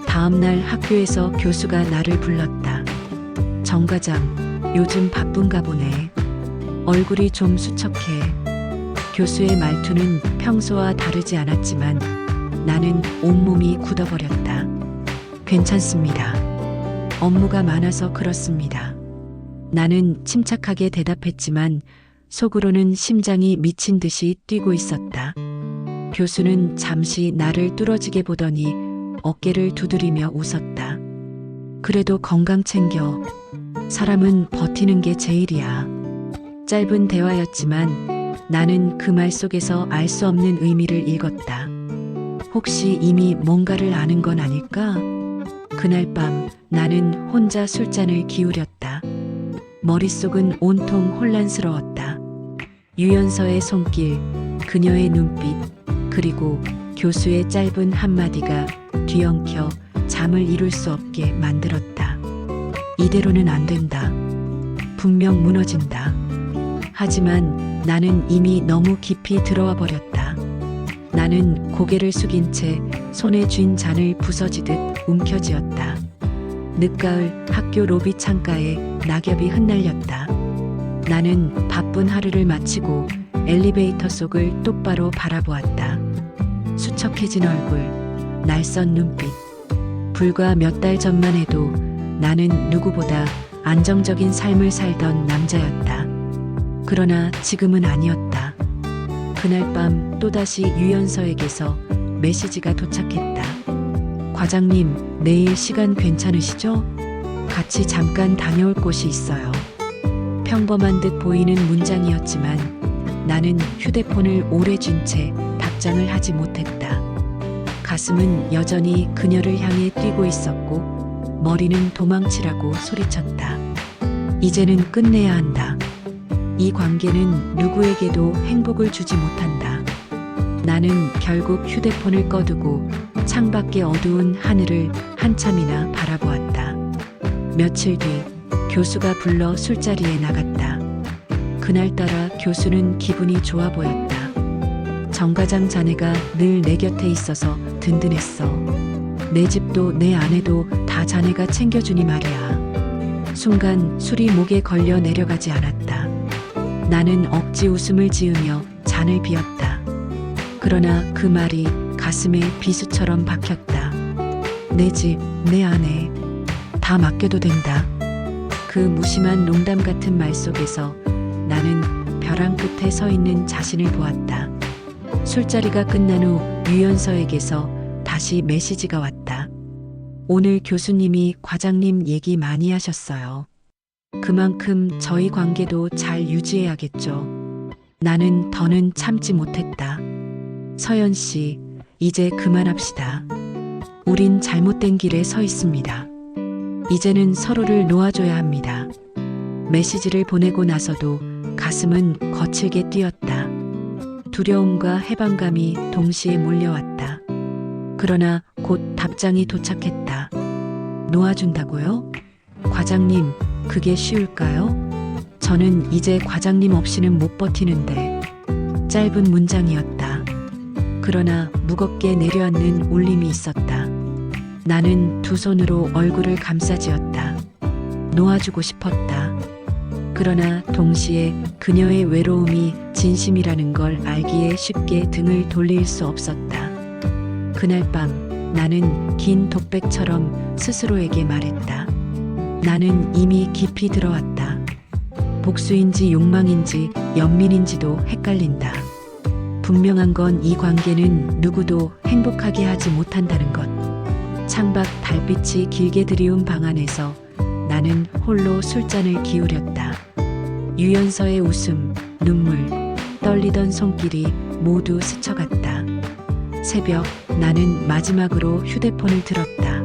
다음 날 학교에서 교수가 나를 불렀다. 정 과장, 요즘 바쁜가 보네. 얼굴이 좀 수척해. 교수의 말투는 평소와 다르지 않았지만 나는 온몸이 굳어버렸다. 괜찮습니다. 업무가 많아서 그렇습니다. 나는 침착하게 대답했지만 속으로는 심장이 미친 듯이 뛰고 있었다. 교수는 잠시 나를 뚫어지게 보더니 어깨를 두드리며 웃었다. 그래도 건강 챙겨. 사람은 버티는 게 제일이야. 짧은 대화였지만 나는 그 말 속에서 알 수 없는 의미를 읽었다. 혹시 이미 뭔가를 아는 건 아닐까? 그날 밤 나는 혼자 술잔을 기울였다. 머릿속은 온통 혼란스러웠다. 유연서의 손길, 그녀의 눈빛, 그리고 교수의 짧은 한마디가 뒤엉켜 잠을 이룰 수 없게 만들었다. 이대로는 안 된다. 분명 무너진다. 하지만 나는 이미 너무 깊이 들어와 버렸다. 나는 고개를 숙인 채 손에 쥔 잔을 부서지듯 움켜쥐었다. 늦가을 학교 로비 창가에 낙엽이 흩날렸다. 나는 바쁜 하루를 마치고 엘리베이터 속을 똑바로 바라보았다. 수척해진 얼굴, 날선 눈빛. 불과 몇 달 전만 해도 나는 누구보다 안정적인 삶을 살던 남자였다. 그러나 지금은 아니었다. 그날 밤 또다시 유연서에게서 메시지가 도착했다. 과장님, 내일 시간 괜찮으시죠? 같이 잠깐 다녀올 곳이 있어요. 평범한 듯 보이는 문장이었지만 나는 휴대폰을 오래 쥔 채 답장을 하지 못했다. 가슴은 여전히 그녀를 향해 뛰고 있었고 머리는 도망치라고 소리쳤다. 이제는 끝내야 한다. 이 관계는 누구에게도 행복을 주지 못한다. 나는 결국 휴대폰을 꺼두고 창밖의 어두운 하늘을 한참이나 바라보았다. 며칠 뒤 교수가 불러 술자리에 나갔다. 그날따라 교수는 기분이 좋아 보였다. 정과장 자네가 늘 내 곁에 있어서 든든했어. 내 집도 내 아내도 다 자네가 챙겨주니 말이야. 순간 술이 목에 걸려 내려가지 않았다. 나는 억지 웃음을 지으며 잔을 비웠다. 그러나 그 말이 가슴에 비수처럼 박혔다. 내 집, 내 아내, 다 맡겨도 된다. 그 무심한 농담 같은 말 속에서 나는 벼랑 끝에 서 있는 자신을 보았다. 술자리가 끝난 후 유연서에게서 다시 메시지가 왔다. 오늘 교수님이 과장님 얘기 많이 하셨어요. 그만큼 저희 관계도 잘 유지해야겠죠. 나는 더는 참지 못했다. 서연 씨, 이제 그만합시다. 우린 잘못된 길에 서 있습니다. 이제는 서로를 놓아줘야 합니다. 메시지를 보내고 나서도 가슴은 거칠게 뛰었다. 두려움과 해방감이 동시에 몰려왔다. 그러나 곧 답장이 도착했다. 놓아준다고요? 과장님, 그게 쉬울까요? 저는 이제 과장님 없이는 못 버티는데. 짧은 문장이었다. 그러나 무겁게 내려앉는 울림이 있었다. 나는 두 손으로 얼굴을 감싸쥐었다. 놓아주고 싶었다. 그러나 동시에 그녀의 외로움이 진심이라는 걸 알기에 쉽게 등을 돌릴 수 없었다. 그날 밤 나는 긴 독백처럼 스스로에게 말했다. 나는 이미 깊이 들어왔다. 복수인지 욕망인지 연민인지도 헷갈린다. 분명한 건 이 관계는 누구도 행복하게 하지 못한다는 것. 창밖 달빛이 길게 드리운 방 안에서 나는 홀로 술잔을 기울였다. 유연서의 웃음, 눈물, 떨리던 손길이 모두 스쳐갔다. 새벽 나는 마지막으로 휴대폰을 들었다.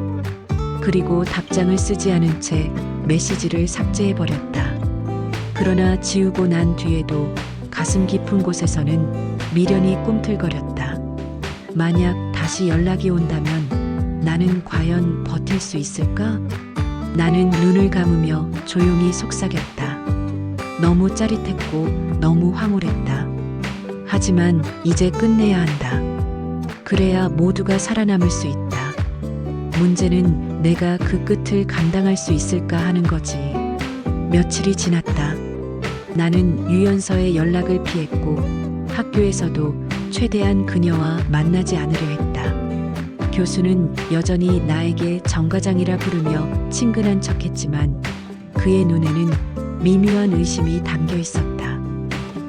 그리고 답장을 쓰지 않은 채 메시지를 삭제해버렸다. 그러나 지우고 난 뒤에도 가슴 깊은 곳에서는 미련이 꿈틀거렸다. 만약 다시 연락이 온다면 나는 과연 버틸 수 있을까? 나는 눈을 감으며 조용히 속삭였다. 너무 짜릿했고 너무 황홀했다. 하지만 이제 끝내야 한다. 그래야 모두가 살아남을 수 있다. 문제는 내가 그 끝을 감당할 수 있을까 하는 거지. 며칠이 지났다. 나는 유연서의 연락을 피했고 학교에서도 최대한 그녀와 만나지 않으려 했다. 교수는 여전히 나에게 정과장이라 부르며 친근한 척했지만 그의 눈에는 미묘한 의심이 담겨 있었다.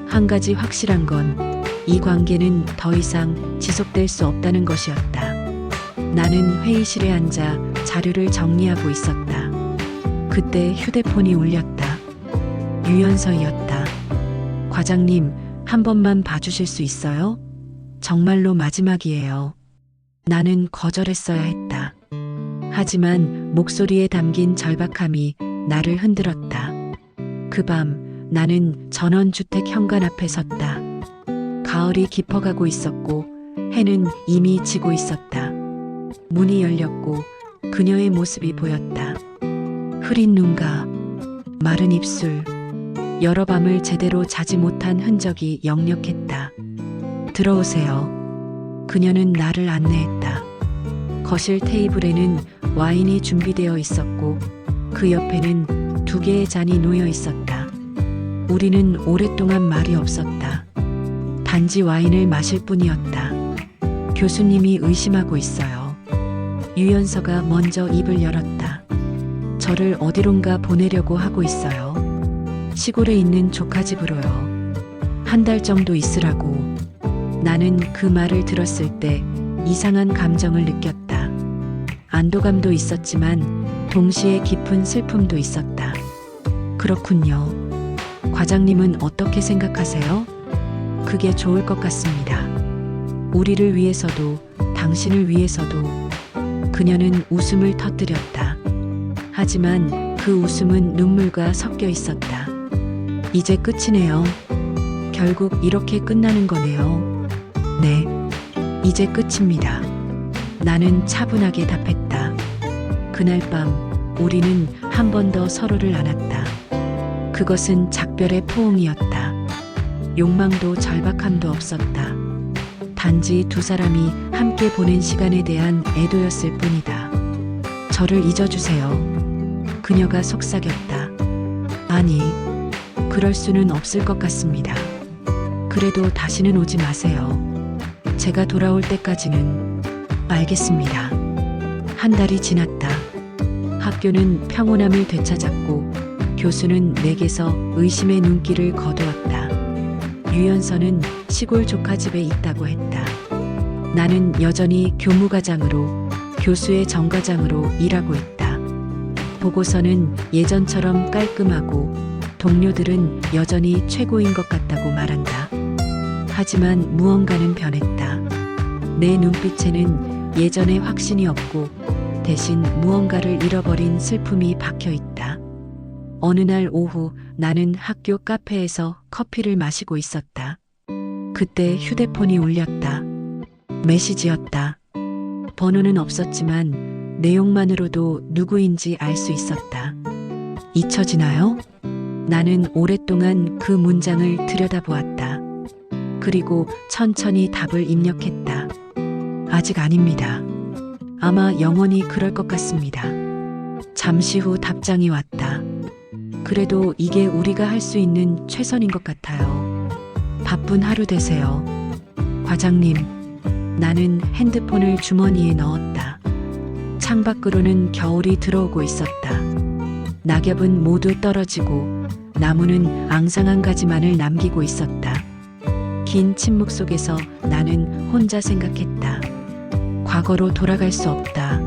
한 가지 확실한 건 이 관계는 더 이상 지속될 수 없다는 것이었다. 나는 회의실에 앉아 자료를 정리하고 있었다. 그때 휴대폰이 울렸다. 유연서였다. 과장님, 한 번만 봐주실 수 있어요? 정말로 마지막이에요. 나는 거절했어야 했다. 하지만 목소리에 담긴 절박함이 나를 흔들었다. 그 밤 나는 전원주택 현관 앞에 섰다. 가을이 깊어가고 있었고 해는 이미 지고 있었다. 문이 열렸고 그녀의 모습이 보였다. 흐린 눈과 마른 입술, 여러 밤을 제대로 자지 못한 흔적이 역력했다. 들어오세요. 그녀는 나를 안내했다. 거실 테이블에는 와인이 준비되어 있었고 그 옆에는 2개의 잔이 놓여 있었다. 우리는 오랫동안 말이 없었다. 단지 와인을 마실 뿐이었다. 교수님이 의심하고 있어요. 유연서가 먼저 입을 열었다. 저를 어디론가 보내려고 하고 있어요. 시골에 있는 조카 집으로요. 1달 정도 있으라고. 나는 그 말을 들었을 때 이상한 감정을 느꼈다. 안도감도 있었지만 동시에 깊은 슬픔도 있었다. 그렇군요. 과장님은 어떻게 생각하세요? 그게 좋을 것 같습니다. 우리를 위해서도 당신을 위해서도. 그녀는 웃음을 터뜨렸다. 하지만 그 웃음은 눈물과 섞여 있었다. 이제 끝이네요. 결국 이렇게 끝나는 거네요. 네, 이제 끝입니다. 나는 차분하게 답했다. 그날 밤 우리는 한 번 더 서로를 안았다. 그것은 작별의 포옹이었다. 욕망도 절박함도 없었다. 단지 2 사람이 함께 보낸 시간에 대한 애도였을 뿐이다. 저를 잊어주세요. 그녀가 속삭였다. 아니, 그럴 수는 없을 것 같습니다. 그래도 다시는 오지 마세요. 제가 돌아올 때까지는. 알겠습니다. 1달이 지났다. 학교는 평온함을 되찾았고 교수는 내게서 의심의 눈길을 거두었다. 유연서는 시골 조카집에 있다고 했다. 나는 여전히 교무과장으로, 교수의 정과장으로 일하고 있다. 보고서는 예전처럼 깔끔하고 동료들은 여전히 최고인 것 같다고 말한다. 하지만 무언가는 변했다. 내 눈빛에는 예전의 확신이 없고 대신 무언가를 잃어버린 슬픔이 박혀 있다. 어느 날 오후 나는 학교 카페에서 커피를 마시고 있었다. 그때 휴대폰이 울렸다. 메시지였다. 번호는 없었지만 내용만으로도 누구인지 알 수 있었다. 잊혀지나요? 나는 오랫동안 그 문장을 들여다보았다. 그리고 천천히 답을 입력했다. 아직 아닙니다. 아마 영원히 그럴 것 같습니다. 잠시 후 답장이 왔다. 그래도 이게 우리가 할 수 있는 최선인 것 같아요. 바쁜 하루 되세요. 과장님, 나는 핸드폰을 주머니에 넣었다. 창밖으로는 겨울이 들어오고 있었다. 낙엽은 모두 떨어지고 나무는 앙상한 가지만을 남기고 있었다. 긴 침묵 속에서 나는 혼자 생각했다. 과거로 돌아갈 수 없다.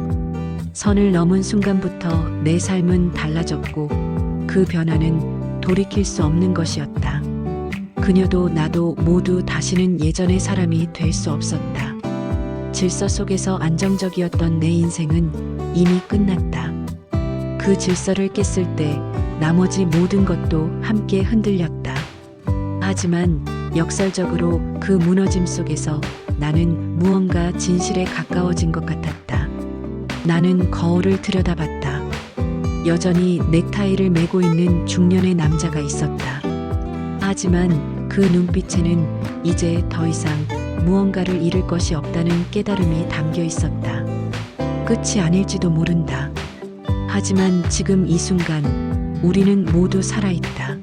선을 넘은 순간부터 내 삶은 달라졌고 그 변화는 돌이킬 수 없는 것이었다. 그녀도 나도 모두 다시는 예전의 사람이 될 수 없었다. 질서 속에서 안정적이었던 내 인생은 이미 끝났다. 그 질서를 깼을 때 나머지 모든 것도 함께 흔들렸다. 하지만 역설적으로 그 무너짐 속에서 나는 무언가 진실에 가까워진 것 같았다. 나는 거울을 들여다봤다. 여전히 넥타이를 메고 있는 중년의 남자가 있었다. 하지만 그 눈빛에는 이제 더 이상 무언가를 잃을 것이 없다는 깨달음이 담겨 있었다. 끝이 아닐지도 모른다. 하지만 지금 이 순간 우리는 모두 살아있다.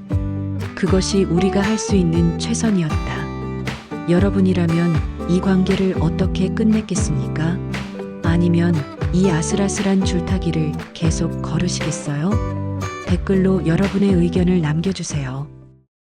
그것이 우리가 할 수 있는 최선이었다. 여러분이라면 이 관계를 어떻게 끝냈겠습니까? 아니면 이 아슬아슬한 줄타기를 계속 걸으시겠어요? 댓글로 여러분의 의견을 남겨주세요.